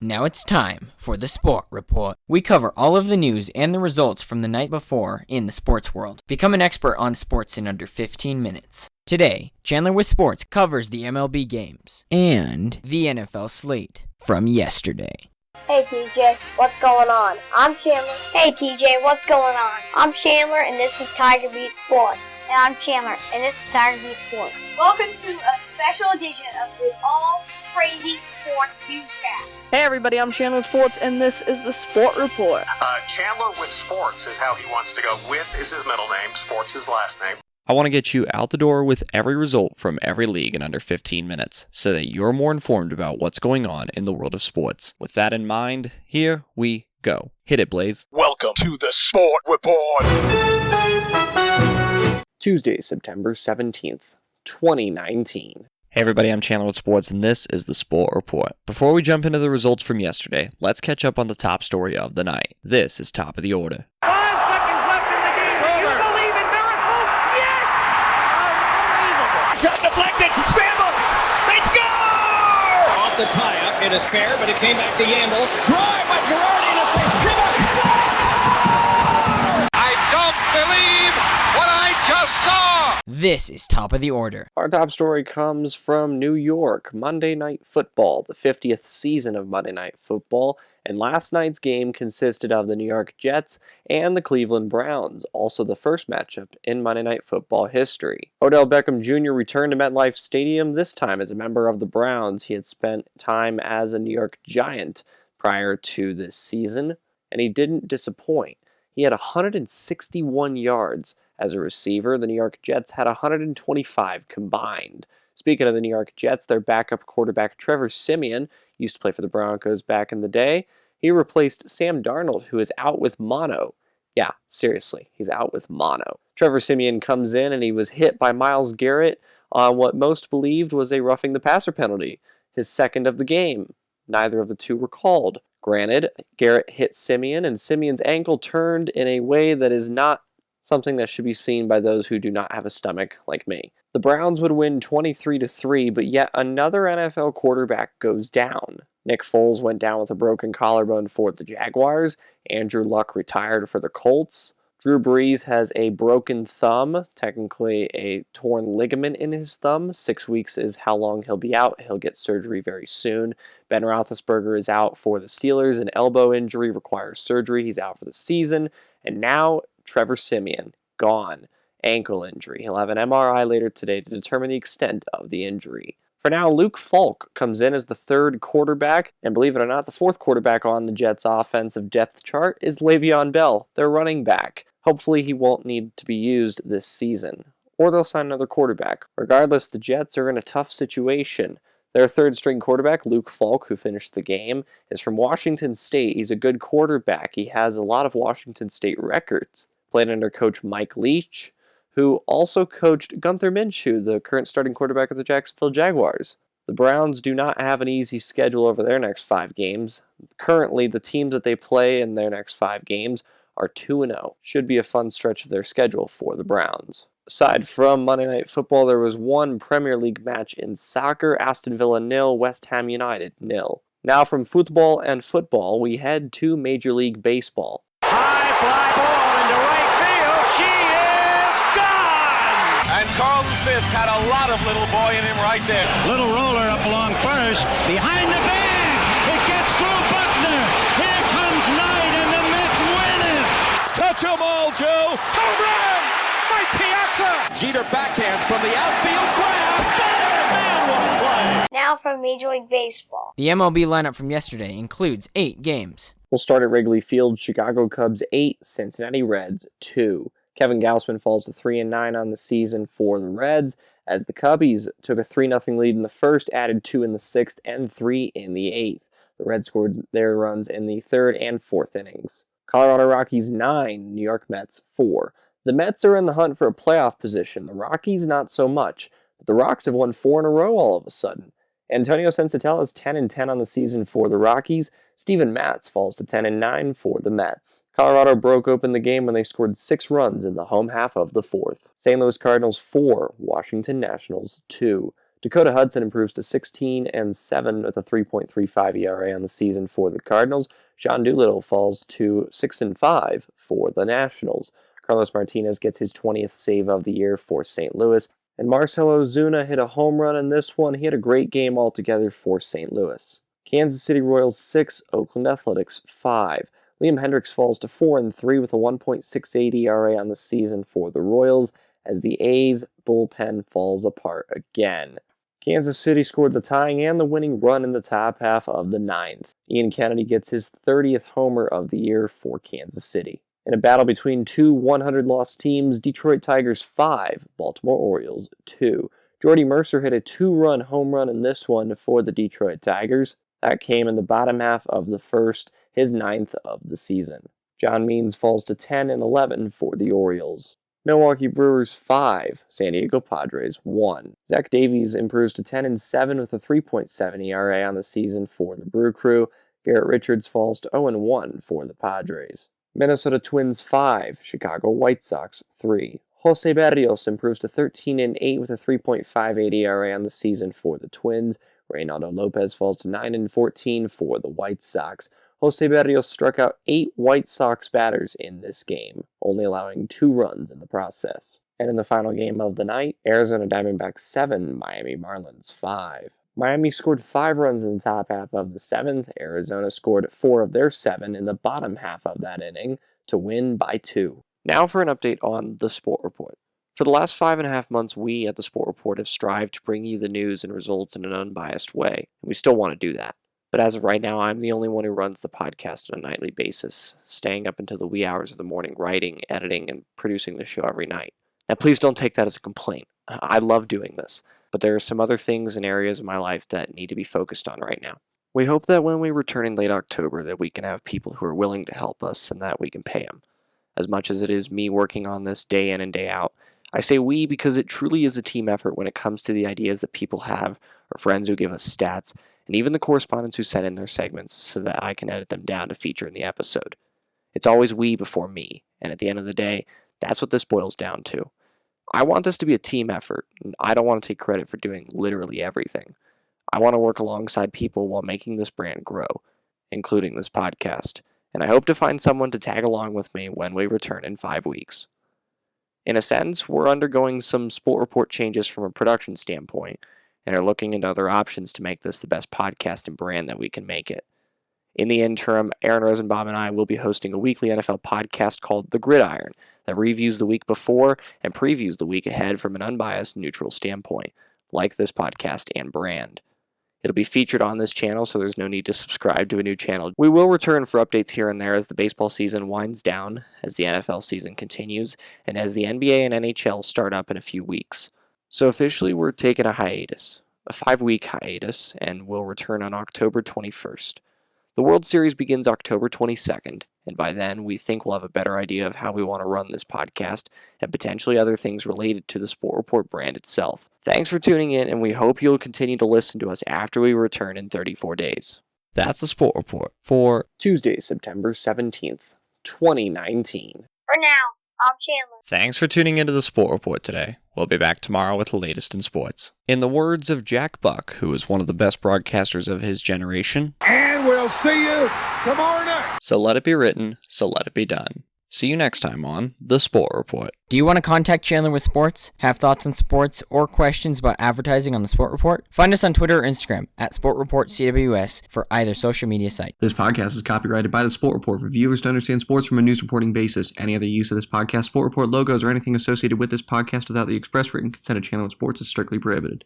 Now it's time for the Sport Report. We cover all of the news and the results from the night before in the sports world. Become an expert on sports in under 15 minutes. Today, Chandler with Sports covers the MLB games and the NFL slate from yesterday. Hey TJ, what's going on? I'm Chandler. Hey TJ, what's going on? I'm Chandler and this is Tiger Beat Sports. And I'm Chandler, and this is Tiger Beat Sports. Welcome to a special edition of this all-crazy sports newscast. Hey everybody, I'm Chandler with Sports and this is the Sport Report. Chandler with Sports is how he wants to go. With is his middle name, Sports his last name. I want to get you out the door with every result from every league in under 15 minutes so that you're more informed about what's going on in the world of sports. With that in mind, here we go. Hit it, Blaze. Welcome to the Sport Report. Tuesday, September 17th, 2019. Hey everybody, I'm Chandler with Sports and this is the Sport Report. Before we jump into the results from yesterday, let's catch up on the top story of the night. This is top of the order. Deflected, scramble, they score! Off the tie-up, it is fair, but it came back to Yandel. Drive by Girardi and a second, score! I don't believe what I just saw! This is top of the order. Our top story comes from New York, Monday Night Football, the 50th season of Monday Night Football, and last night's game consisted of the New York Jets and the Cleveland Browns, also the first matchup in Monday Night Football history. Odell Beckham Jr. returned to MetLife Stadium, this time as a member of the Browns. He had spent time as a New York Giant prior to this season, and he didn't disappoint. He had 161 yards as a receiver. The New York Jets had 125 combined. Speaking of the New York Jets, their backup quarterback Trevor Siemian used to play for the Broncos back in the day. He replaced Sam Darnold, who is out with mono. Yeah, seriously, he's out with mono. Trevor Siemian comes in and he was hit by Myles Garrett on what most believed was a roughing the passer penalty, his second of the game. Neither of the two were called. Granted, Garrett hit Siemian and Siemian's ankle turned in a way that is not something that should be seen by those who do not have a stomach like me. The Browns would win 23-3, but yet another NFL quarterback goes down. Nick Foles went down with a broken collarbone for the Jaguars. Andrew Luck retired for the Colts. Drew Brees has a broken thumb, technically a torn ligament in his thumb. 6 weeks is how long he'll be out. He'll get surgery very soon. Ben Roethlisberger is out for the Steelers. An elbow injury requires surgery. He's out for the season. And now Trevor Siemian, gone. Ankle injury. He'll have an MRI later today to determine the extent of the injury. For now, Luke Falk comes in as the third quarterback, and believe it or not, the fourth quarterback on the Jets' offensive depth chart is Le'Veon Bell, their running back. Hopefully he won't need to be used this season, or they'll sign another quarterback. Regardless, the Jets are in a tough situation. Their third-string quarterback, Luke Falk, who finished the game, is from Washington State. He's a good quarterback. He has a lot of Washington State records. Played under coach Mike Leach, who also coached Gunther Minshew, the current starting quarterback of the Jacksonville Jaguars. The Browns do not have an easy schedule over their next 5 games. Currently, the teams that they play in their next 5 games are 2-0. Should be a fun stretch of their schedule for the Browns. Aside from Monday Night Football, there was one Premier League match in soccer, Aston Villa 0, West Ham United 0. Now from football and football, we head to Major League Baseball. High fly ball into right field. She is gone! And Carlton Fisk had a lot of little boy in him right there. Little roller up along first, behind the bag. It gets through Buckner. Here comes Knight, and the Mets win it. Touch 'em all, Joe! Home run! Mike Piazza! Jeter backhands from the outfield grass. Got it! Man, what a play! Now from Major League Baseball. The MLB lineup from yesterday includes 8 games. We'll start at Wrigley Field. Chicago Cubs 8, Cincinnati Reds 2. Kevin Gausman falls to 3-9 on the season for the Reds, as the Cubbies took a 3-0 lead in the first, added 2 in the 6th, and 3 in the 8th. The Reds scored their runs in the 3rd and 4th innings. Colorado Rockies 9, New York Mets 4. The Mets are in the hunt for a playoff position. The Rockies not so much, but the Rocks have won 4 in a row all of a sudden. Antonio Sensatella is 10-10 on the season for the Rockies. Steven Matz falls to 10-9 for the Mets. Colorado broke open the game when they scored 6 runs in the home half of the 4th. St. Louis Cardinals 4, Washington Nationals 2. Dakota Hudson improves to 16-7 with a 3.35 ERA on the season for the Cardinals. Sean Doolittle falls to 6-5 for the Nationals. Carlos Martinez gets his 20th save of the year for St. Louis. And Marcell Ozuna hit a home run in this one. He had a great game altogether for St. Louis. Kansas City Royals 6, Oakland Athletics 5. Liam Hendriks falls to 4-3 with a 1.68 ERA on the season for the Royals as the A's bullpen falls apart again. Kansas City scored the tying and the winning run in the top half of the ninth. Ian Kennedy gets his 30th homer of the year for Kansas City. In a battle between two 100-loss teams, Detroit Tigers 5, Baltimore Orioles 2. Jordy Mercer hit a 2-run home run in this one for the Detroit Tigers. That came in the bottom half of the first, his 9th of the season. John Means falls to 10-11 for the Orioles. Milwaukee Brewers 5, San Diego Padres 1. Zach Davies improves to 10-7 with a 3.7 ERA on the season for the Brew Crew. Garrett Richards falls to 0-1 for the Padres. Minnesota Twins 5, Chicago White Sox 3. Jose Berrios improves to 13-8 with a 3.58 ERA on the season for the Twins. Reynaldo Lopez falls to 9-14 for the White Sox. Jose Berrios struck out 8 White Sox batters in this game, only allowing 2 runs in the process. And in the final game of the night, Arizona Diamondbacks 7, Miami Marlins 5. Miami scored 5 runs in the top half of the 7th. Arizona scored 4 of their 7 in the bottom half of that inning to win by 2. Now for an update on the Sport Report. For the last 5.5 months, we at the Sport Report have strived to bring you the news and results in an unbiased way, and we still want to do that. But as of right now, I'm the only one who runs the podcast on a nightly basis, staying up until the wee hours of the morning writing, editing, and producing the show every night. Now please don't take that as a complaint. I love doing this, but there are some other things and areas of my life that need to be focused on right now. We hope that when we return in late October that we can have people who are willing to help us and that we can pay them. As much as it is me working on this day in and day out, I say we because it truly is a team effort when it comes to the ideas that people have, or friends who give us stats, and even the correspondents who send in their segments so that I can edit them down to feature in the episode. It's always we before me, and at the end of the day, that's what this boils down to. I want this to be a team effort, and I don't want to take credit for doing literally everything. I want to work alongside people while making this brand grow, including this podcast, and I hope to find someone to tag along with me when we return in 5 weeks. In a sense, we're undergoing some Sport Report changes from a production standpoint, and are looking into other options to make this the best podcast and brand that we can make it. In the interim, Aaron Rosenbaum and I will be hosting a weekly NFL podcast called The Gridiron that reviews the week before and previews the week ahead from an unbiased, neutral standpoint, like this podcast and brand. It'll be featured on this channel, so there's no need to subscribe to a new channel. We will return for updates here and there as the baseball season winds down, as the NFL season continues, and as the NBA and NHL start up in a few weeks. So officially, we're taking a hiatus, a 5-week hiatus, and we'll return on October 21st. The World Series begins October 22nd, and by then we think we'll have a better idea of how we want to run this podcast and potentially other things related to the Sport Report brand itself. Thanks for tuning in, and we hope you'll continue to listen to us after we return in 34 days. That's the Sport Report for Tuesday, September 17th, 2019. For now, I'm Chandler. Thanks for tuning into the Sport Report today. We'll be back tomorrow with the latest in sports. In the words of Jack Buck, who is one of the best broadcasters of his generation, And we'll see you tomorrow night. so let it be written, so let it be done. See you next time on The Sport Report. Do you want to contact Chandler with sports, have thoughts on sports, or questions about advertising on the Sport Report? Find us on Twitter or Instagram at SportReportCWS for either social media site. This podcast is copyrighted by the Sport Report for viewers to understand sports from a news reporting basis. Any other use of this podcast, Sport Report logos, or anything associated with this podcast without the express written consent of Chandler with Sports is strictly prohibited.